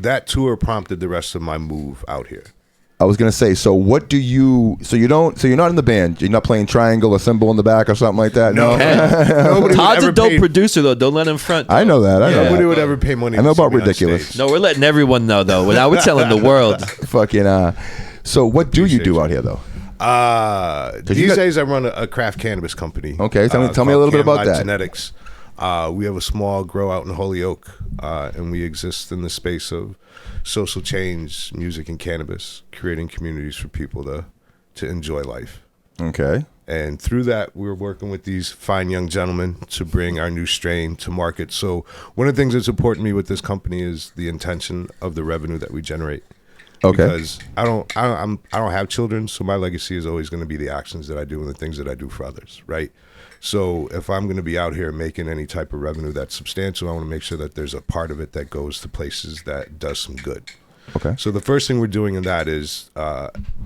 that tour prompted the rest of my move out here. I was gonna say, so what do you? So you're not in the band. You're not playing triangle or cymbal in the back or something like that. No. Todd's a dope producer though. Don't let him front. Though. I know that. Nobody would ever pay money. I know about Ridiculous. No, we're letting everyone know though. Now we're telling the world. Fucking. So what do you do out here though? These days I run a craft cannabis company. Okay, tell me a little bit about that. Genetics. We have a small grow out in Holyoke, and we exist in the space of social change, music, and cannabis, creating communities for people to enjoy life. Okay. And through that, we're working with these fine young gentlemen to bring our new strain to market. So one of the things that's important to me with this company is the intention of the revenue that we generate. Okay. Because I don't have children, so my legacy is always going to be the actions that I do and the things that I do for others, right? So if I'm going to be out here making any type of revenue that's substantial, I want to make sure that there's a part of it that goes to places that does some good. Okay. So the first thing we're doing in that is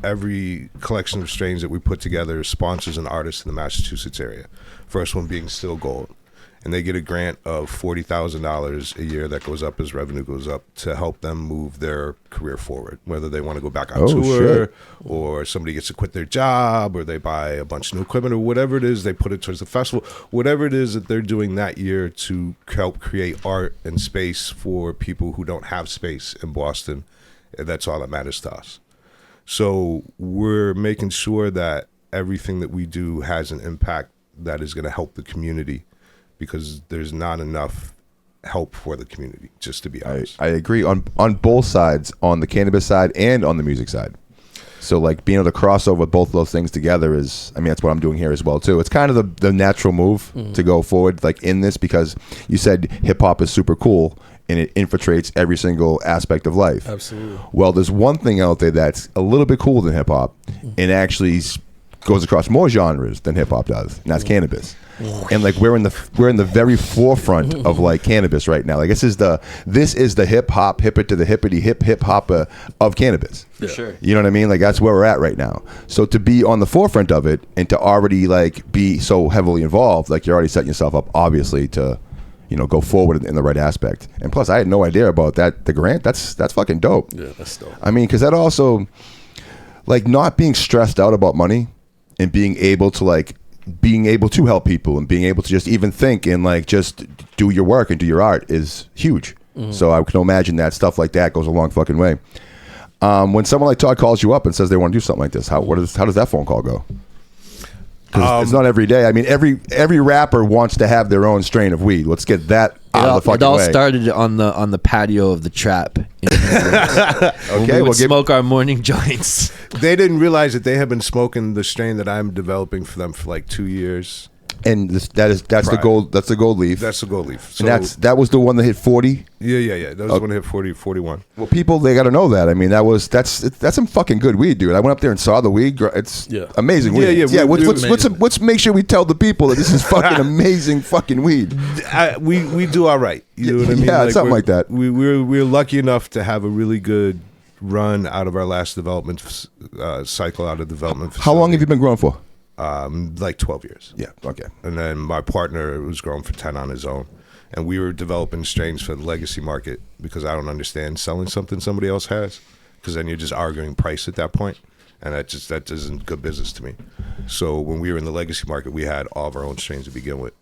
every collection of strains that we put together sponsors an artist in the Massachusetts area. First one being Still Gold. And they get a grant of $40,000 a year that goes up as revenue goes up to help them move their career forward, whether they want to go back on tour or somebody gets to quit their job or they buy a bunch of new equipment or whatever it is, they put it towards the festival, whatever it is that they're doing that year to help create art and space for people who don't have space in Boston. That's all that matters to us. So we're making sure that everything that we do has an impact that is going to help the community, because there's not enough help for the community, just to be honest. I agree on both sides, on the cannabis side and on the music side. So like being able to cross over both those things together is, I mean, that's what I'm doing here as well too. It's kind of the natural move to go forward like in this, because you said hip hop is super cool and it infiltrates every single aspect of life. Absolutely. Well, there's one thing out there that's a little bit cooler than hip hop and actually goes across more genres than hip hop does, and that's cannabis. And like we're in the very forefront of like cannabis right now. Like this is the hip hop, hipper to the hippity hip hop of cannabis. For sure. You know what I mean? Like that's where we're at right now. So to be on the forefront of it and to already like be so heavily involved, like you're already setting yourself up obviously to, you know, go forward in the right aspect. And plus I had no idea about that. The grant, that's fucking dope. Yeah, that's dope. I mean, because that also, like not being stressed out about money and being able to help people and being able to just even think and like just do your work and do your art is huge. So I can imagine that stuff like that goes a long fucking way. When someone like Todd calls you up and says they want to do something like this, how does that phone call go? Because it's not every day. I mean, every rapper wants to have their own strain of weed. Let's get that out of the fucking way. It all started on the patio of the trap. Okay, we'll smoke our morning joints. They didn't realize that they have been smoking the strain that I'm developing for them for like 2 years. And that's the gold. That's the gold leaf. That's the gold leaf. So, and that was the one that hit 40. Yeah. That was the one that hit 40, 41. Well, people, they got to know that. I mean, that's some fucking good weed, dude. I went up there and saw the weed. It's amazing weed. Yeah. Let's make sure we tell the people that this is fucking amazing fucking weed. We do all right. You know what I mean? Yeah, like something like that. We're lucky enough to have a really good run out of our last development cycle out of development facility. How long have you been growing for? Like 12 years. Yeah, okay. And then my partner was growing for 10 on his own. And we were developing strains for the legacy market, because I don't understand selling something somebody else has, because then you're just arguing price at that point. And that isn't good business to me. So when we were in the legacy market, we had all of our own strains to begin with.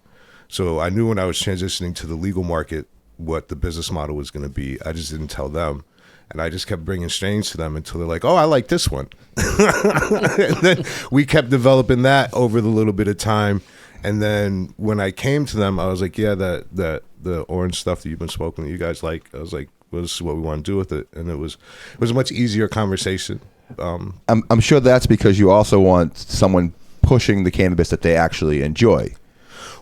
So I knew when I was transitioning to the legal market what the business model was going to be. I just didn't tell them. And I just kept bringing strains to them until they're like, oh, I like this one. And then we kept developing that over the little bit of time. And then when I came to them, I was like, yeah, the orange stuff that you've been smoking that you guys like, I was like, well, this is what we want to do with it. And it was a much easier conversation. I'm sure that's because you also want someone pushing the cannabis that they actually enjoy.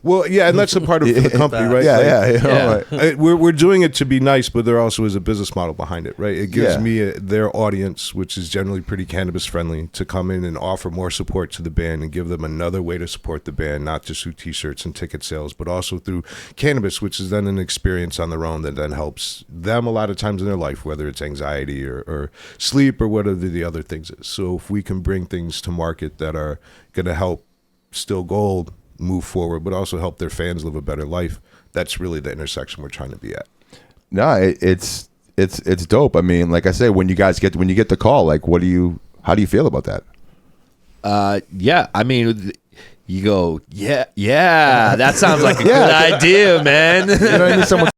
Well, yeah, and that's a part of the company, right? Yeah. We're doing it to be nice, but there also is a business model behind it, right? It gives me their audience, which is generally pretty cannabis friendly, to come in and offer more support to the band and give them another way to support the band, not just through T-shirts and ticket sales, but also through cannabis, which is then an experience on their own that then helps them a lot of times in their life, whether it's anxiety or sleep or whatever the other things is. So if we can bring things to market that are going to help Still Gold move forward, but also help their fans live a better life, that's really the intersection we're trying to be at. No, it's it's dope. I mean, like I say, when you get the call, like, how do you feel about that? Yeah, I mean, you go, yeah, that sounds like a good idea, man. You know what I mean?